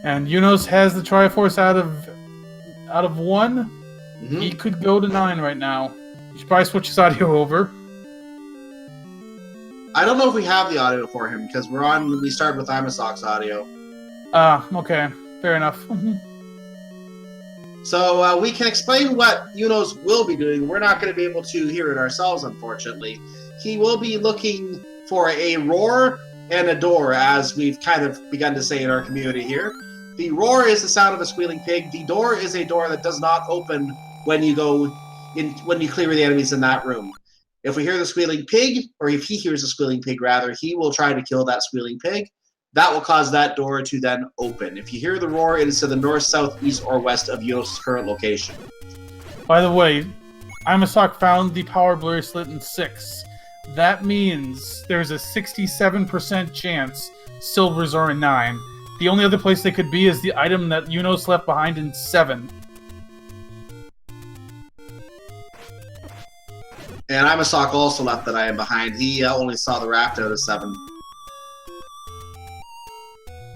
And Eunos has the Triforce out of 1. Mm-hmm. He could go to 9 right now. You should probably switch his audio over. I don't know if we have the audio for him because we started with imasock's audio. Okay. Fair enough. So we can explain what Eunos will be doing. We're not going to be able to hear it ourselves, unfortunately. He will be looking for a roar and a door, as we've kind of begun to say in our community here. The roar is the sound of a squealing pig. The door is a door that does not open when you clear the enemies in that room. If we hear the squealing pig, or if he hears the squealing pig rather, he will try to kill that squealing pig. That will cause that door to then open. If you hear the roar, it is to the north, south, east, or west of Eunos' current location. By the way, imasock found the power bracelet in 6. That means there's a 67% chance silvers are in 9. The only other place they could be is the item that Eunos left behind in 7. And imasock also left that item behind. He only saw the raft out of 7.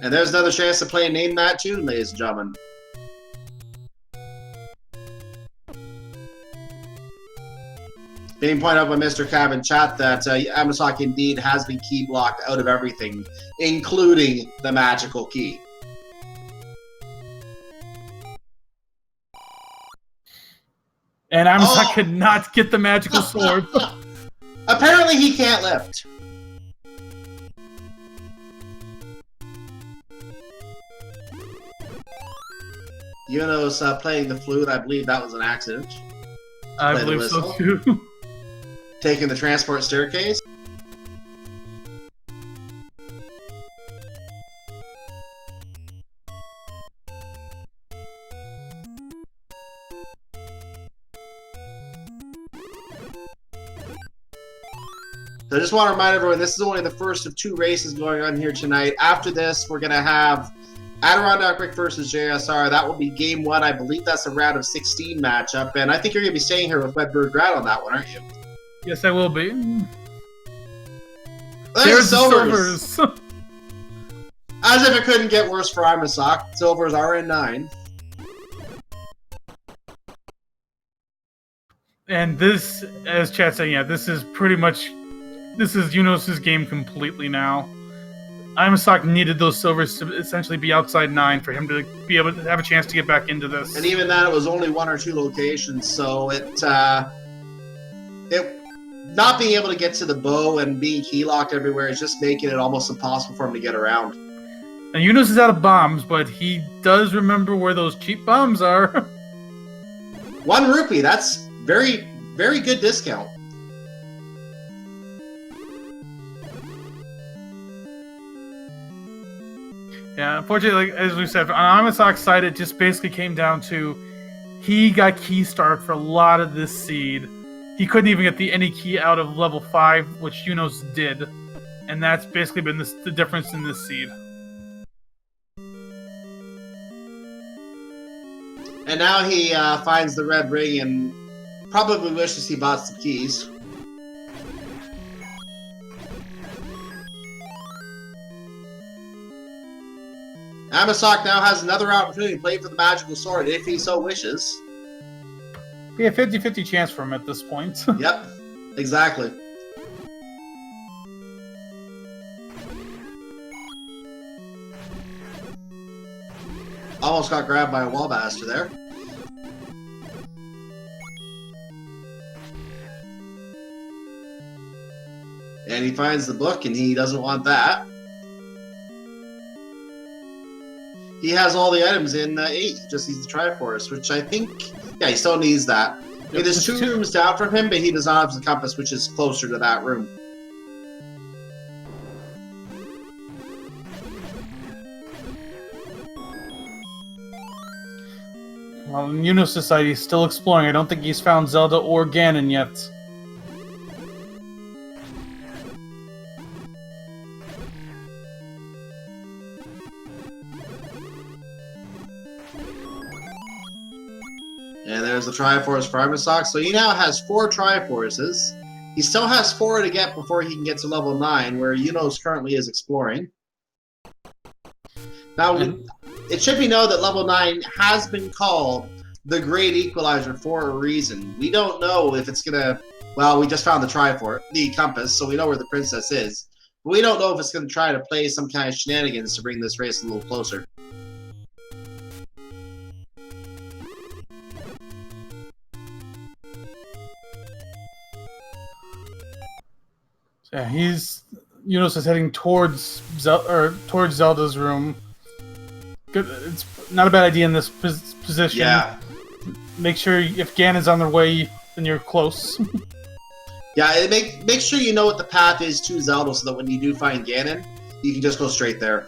And there's another chance to play Name That Tune, ladies and gentlemen. Being pointed out by Mr. Cav in chat that imasock indeed has been key blocked out of everything, including the magical key. And imasock could not get the magical sword. Apparently he can't lift. Eunos playing the flute, I believe that was an accident. I believe so too. Taking the transport staircase. So I just want to remind everyone, this is only the first of 2 races going on here tonight. After this, we're going to have Adirondack Rick versus JSR. That will be game 1. I believe that's a round of 16 matchup. And I think you're going to be staying here with Wedberg Grad on that one, aren't you? Yes, I will be. There's Silvers! As if it couldn't get worse for imasock. Silvers are in 9. And this, as Chat said, yeah, this is Eunos' game completely now. imasock needed those silvers to essentially be outside 9 for him to be able to have a chance to get back into this. And even that, it was only 1 or 2 locations, so it not being able to get to the bow and being key locked everywhere is just making it almost impossible for him to get around. And Eunos is out of bombs, but he does remember where those cheap bombs are. 1 rupee, that's very, very good discount. Yeah, unfortunately, like, as we said, on imasock's side, it just basically came down to he got key start for a lot of this seed. He couldn't even get any key out of level 5, which Eunos did. And that's basically been the difference in this seed. And now he finds the red ring and probably wishes he bought some keys. imasock now has another opportunity to play for the magical sword if he so wishes. Be a 50-50 chance for him at this point. Yep, exactly. Almost got grabbed by a wallbaster there. And he finds the book and he doesn't want that. He has all the items in 8. He just needs the Triforce, which I think... Yeah, he still needs that. Yep. It is 2 rooms down from him, but he does not have the compass, which is closer to that room. Well, in Eunos Society, he's still exploring. I don't think he's found Zelda or Ganon yet. And there's the Triforce for imasock. So he now has 4 Triforces. He still has 4 to get before he can get to level 9, where Eunos currently is exploring. Now, It should be known that level 9 has been called the Great Equalizer for a reason. We don't know if it's gonna. Well, we just found the compass, so we know where the princess is. But we don't know if it's gonna try to play some kind of shenanigans to bring this race a little closer. Yeah, Eunos is heading towards Zelda's room. Good. It's not a bad idea in this position. Yeah. Make sure if Ganon's on their way, then you're close. Yeah, make sure you know what the path is to Zelda so that when you do find Ganon, you can just go straight there.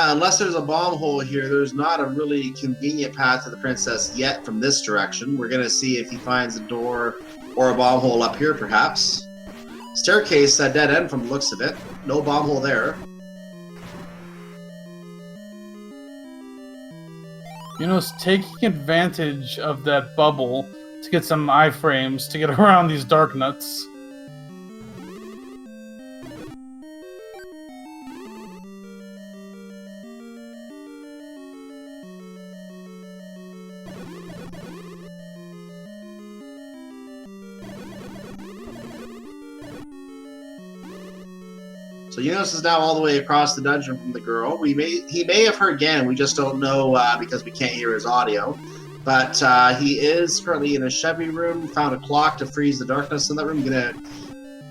Unless there's a bomb hole here, there's not a really convenient path to the princess yet from this direction. We're going to see if he finds a door or a bomb hole up here, perhaps. Staircase, a dead end from the looks of it. No bomb hole there. Eunos taking advantage of that bubble to get some iframes to get around these dark nuts. So Eunos is now all the way across the dungeon from the girl. He may have heard Ganon, we just don't know because we can't hear his audio. But he is currently in a Chevy room, found a clock to freeze the darkness in that room. Gonna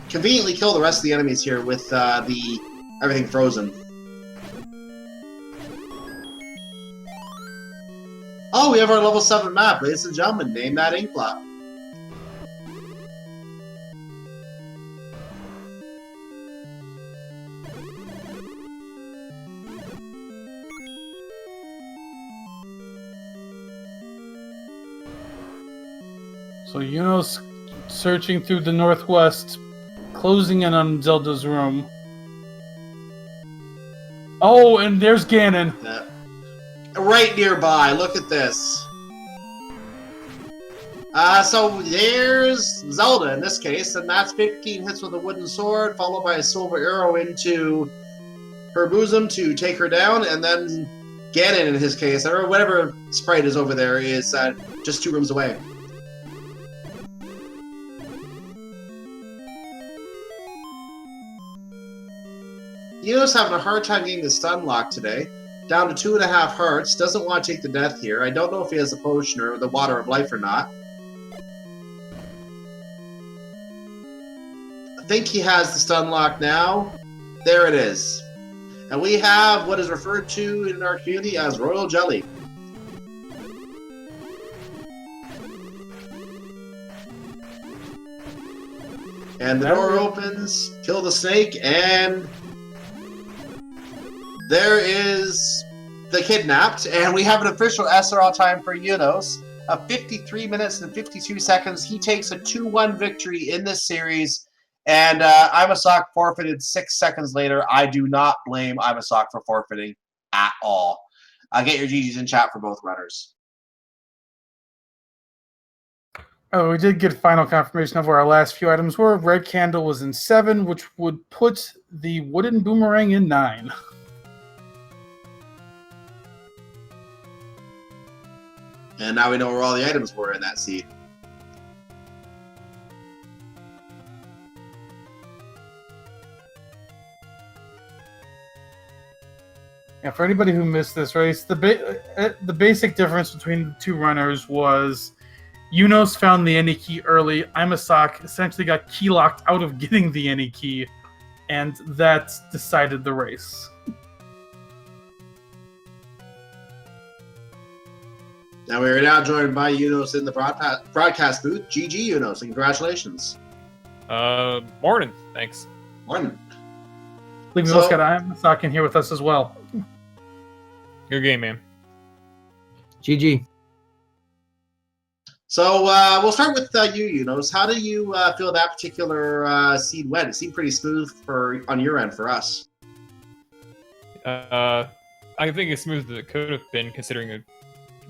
conveniently kill the rest of the enemies here with everything frozen. Oh, we have our level 7 map, ladies and gentlemen. Name that Inkblot. So Eunos searching through the northwest, closing in on Zelda's room. Oh, and there's Ganon. Right nearby. Look at this. So there's Zelda in this case, and that's 15 hits with a wooden sword, followed by a silver arrow into her bosom to take her down, and then Ganon in his case, or whatever sprite is over there, is just 2 rooms away. Eunos having a hard time getting the stun lock today. Down to 2.5 hearts. Doesn't want to take the death here. I don't know if he has the potion or the water of life or not. I think he has the stun lock now. There it is. And we have what is referred to in our community as royal jelly. And the door opens, kill the snake, and there is the kidnapped, and we have an official SRL time for Eunos of 53 minutes and 52 seconds. He takes a 2-1 victory in this series, and imasock forfeited 6 seconds later. I do not blame imasock for forfeiting at all. Get your GGs in chat for both runners. Oh, we did get final confirmation of where our last few items were. Red Candle was in 7, which would put the Wooden Boomerang in 9. And now we know where all the items were in that seed. Yeah, for anybody who missed this race, the basic difference between the two runners was Eunos found the any key early. imasock essentially got key locked out of getting the any key, and that decided the race. Now we are now joined by Eunos in the broadcast booth. GG Eunos, and congratulations. Morning. Thanks. Morning. We've also got imasock in here with us as well. Good game, man. GG. So we'll start with you, Eunos. How do you feel that particular seed went? It seemed pretty smooth on your end for us. I think as smooth as it could have been, considering it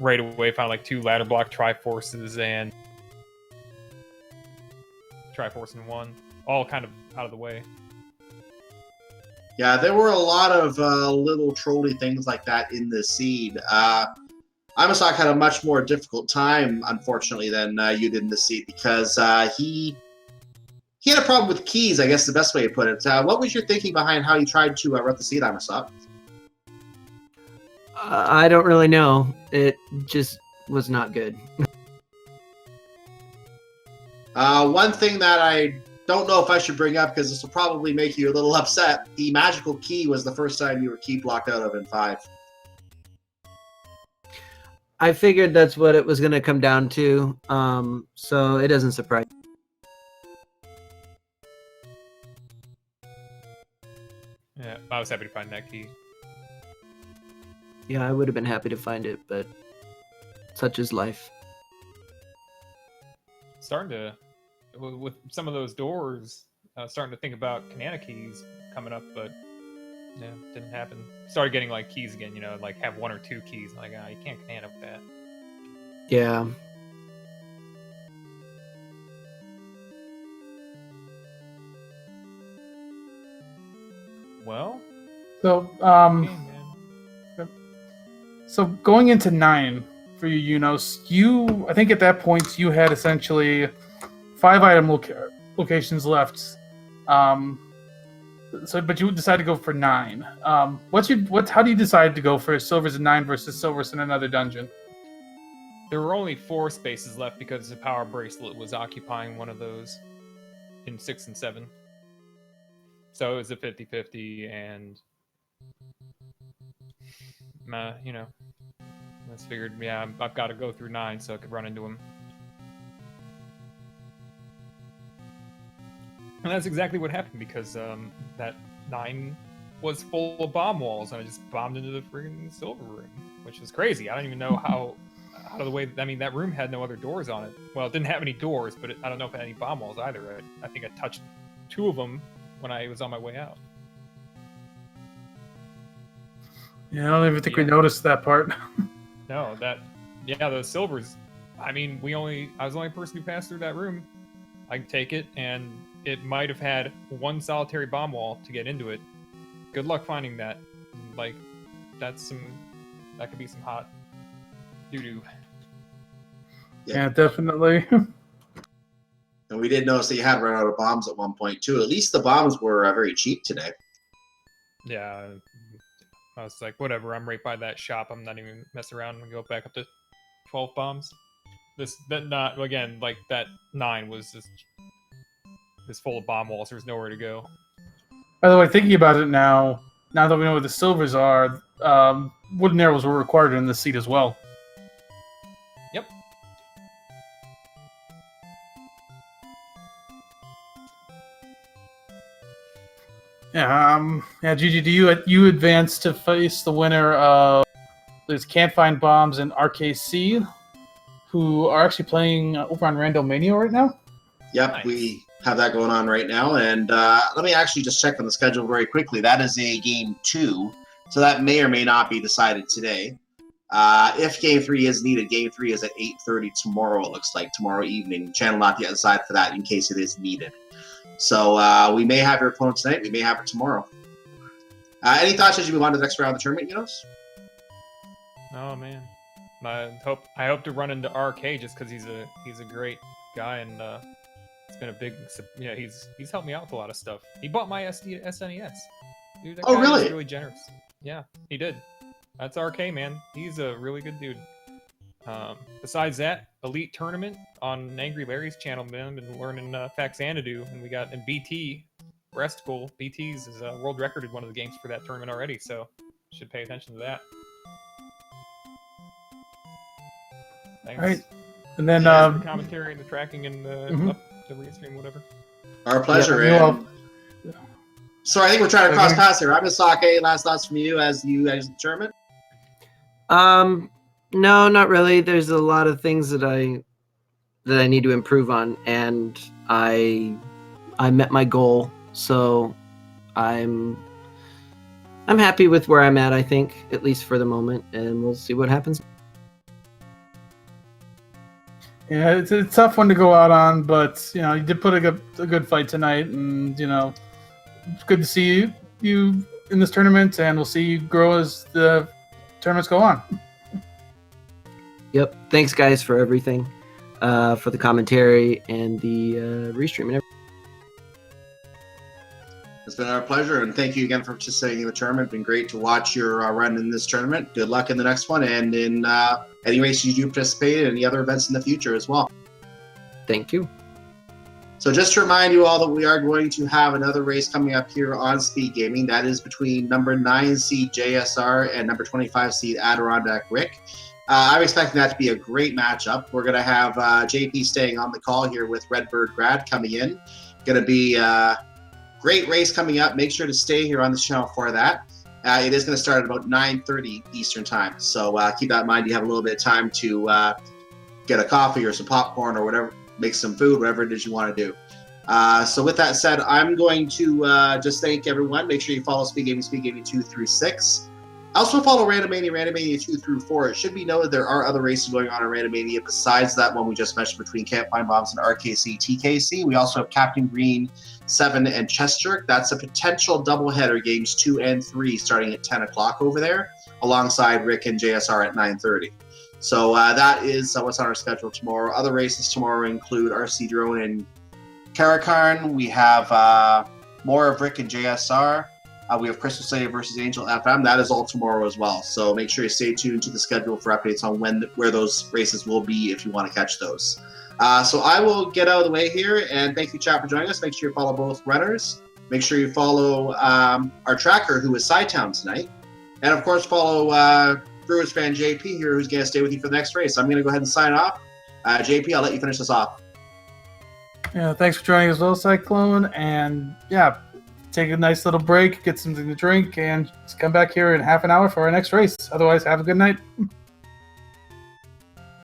right away found like 2 ladder block Triforces and Triforce in 1, all kind of out of the way. Yeah, there were a lot of little trolly things like that in the seed. Imasock had a much more difficult time, unfortunately, than you did in the seed because he had a problem with keys, I guess is the best way to put it. What was your thinking behind how you tried to run the seed, Imasock? I don't really know. It just was not good. One thing that I don't know if I should bring up, because this will probably make you a little upset, the magical key was the first time you were key blocked out of in 5. I figured that's what it was going to come down to, so it doesn't surprise me. Yeah, I was happy to find that key. Yeah, I would have been happy to find it, but such is life. Starting to, with some of those doors, starting to think about Canana keys coming up, but yeah, didn't happen. Started getting like keys again, like have 1 or 2 keys. Like, you can't Canana with that. Yeah. Well, So, game, man. so going into 9 for you, Eunos, I think at that point you had essentially 5 item locations left. But you decided to go for 9. How do you decide to go for silvers in 9 versus silvers in another dungeon? There were only 4 spaces left because the power bracelet was occupying one of those in 6 and 7. So it was a 50-50, and I just figured, yeah, I've got to go through 9 so I could run into him. And that's exactly what happened, because that 9 was full of bomb walls, and I just bombed into the friggin' silver room, which is crazy. I don't even know how out of the way. I mean, that room had no other doors on it. Well, it didn't have any doors, but I don't know if it had any bomb walls either. I think I touched 2 of them when I was on my way out. Yeah, I don't even think we noticed that part. No, those silvers. I mean, I was the only person who passed through that room. I could take it, and it might have had 1 solitary bomb wall to get into it. Good luck finding that. Like, that could be some hot doo-doo. Yeah, definitely. And we did notice that you had run out of bombs at one point, too. At least the bombs were very cheap today. Yeah, I was like, whatever, I'm right by that shop. I'm not even messing around and go back up to 12 bombs. That 9 was just full of bomb walls. There's nowhere to go. By the way, thinking about it now that we know where the silvers are, wooden arrows were required in this seat as well. Yep. Yeah, Gigi, do you advance to face the winner of Can't Find Bombs and RKC, who are actually playing over on Randomizer right now? Yep, Nice. We have that going on right now. And let me actually just check on the schedule very quickly. That is a game 2, so that may or may not be decided today. If game 3 is needed, game 3 is at 8:30 tomorrow, it looks like, tomorrow evening. Channel not yet decided for that in case it is needed. So we may have your opponent tonight, we may have it tomorrow. Any thoughts as you move on to the next round of the tournament, Eunos? Oh man, I hope to run into RK just because he's a great guy, and it's been a big, he's helped me out with a lot of stuff. He bought my SNES. Dude, that guy really? is really generous. Yeah, he did. That's RK, man. He's a really good dude. Besides that, Elite Tournament on Angry Larry's channel, man. I've been learning Faxanadu, and we got in BT, Breast Goal. BT's is a world record in one of the games for that tournament already, so should pay attention to that. Thanks. All right. And then The commentary and the tracking and the restream, whatever. Our pleasure. Yeah, So I think we're trying to cross paths here. I'm Misake. Last thoughts from you as you guys determine? No, not really. There's a lot of things that I that I need to improve on, and I met my goal, so I'm happy with where I'm at, I think, at least for the moment, and we'll see what happens. Yeah, it's a tough one to go out on, but you know, you did put a good fight tonight, and you know, it's good to see you in this tournament, and we'll see you grow as the tournaments go on. Yep. Thanks, guys, for everything, for the commentary and the restream and everything. It's been our pleasure, and thank you again for participating in the tournament. It's been great to watch your run in this tournament. Good luck in the next one, and in any races you do participate in, any other events in the future as well. Thank you. So just to remind you all that we are going to have another race coming up here on Speed Gaming. That is between number 9 seed JSR and number 25 seed Adirondack Rick. I'm expecting that to be a great matchup. We're going to have JP staying on the call here with Redbird Grad coming in. Going to be great race coming up. Make sure to stay here on the channel for that. It is going to start at about 9:30 Eastern time. So keep that in mind. You have a little bit of time to get a coffee or some popcorn or whatever, make some food, whatever it is you want to do. So with that said, I'm going to just thank everyone. Make sure you follow Speed Gaming 2 through 6. Also follow Randomania 2 through 4. It should be noted there are other races going on in Randomania besides that one we just mentioned between Campfire Bombs and RKC TKC. We also have Captain Green 7 and Chess Jerk. That's a potential doubleheader, games 2 and 3 starting at 10 o'clock over there, alongside Rick and JSR at 9:30. So that is what's on our schedule tomorrow. Other races tomorrow include RC Drone and Karakarn. We have more of Rick and JSR. We have Crystal City versus Angel FM. That is all tomorrow as well. So make sure you stay tuned to the schedule for updates on where those races will be if you want to catch those. So I will get out of the way here, and thank you, chat, for joining us. Make sure you follow both runners. Make sure you follow our tracker, who is Sidetown tonight. And, of course, follow Brewers fan JP here, who's going to stay with you for the next race. I'm going to go ahead and sign off. JP, I'll let you finish this off. Yeah, thanks for joining as well, Cyclone. And yeah, take a nice little break, get something to drink, and come back here in half an hour for our next race. Otherwise, have a good night.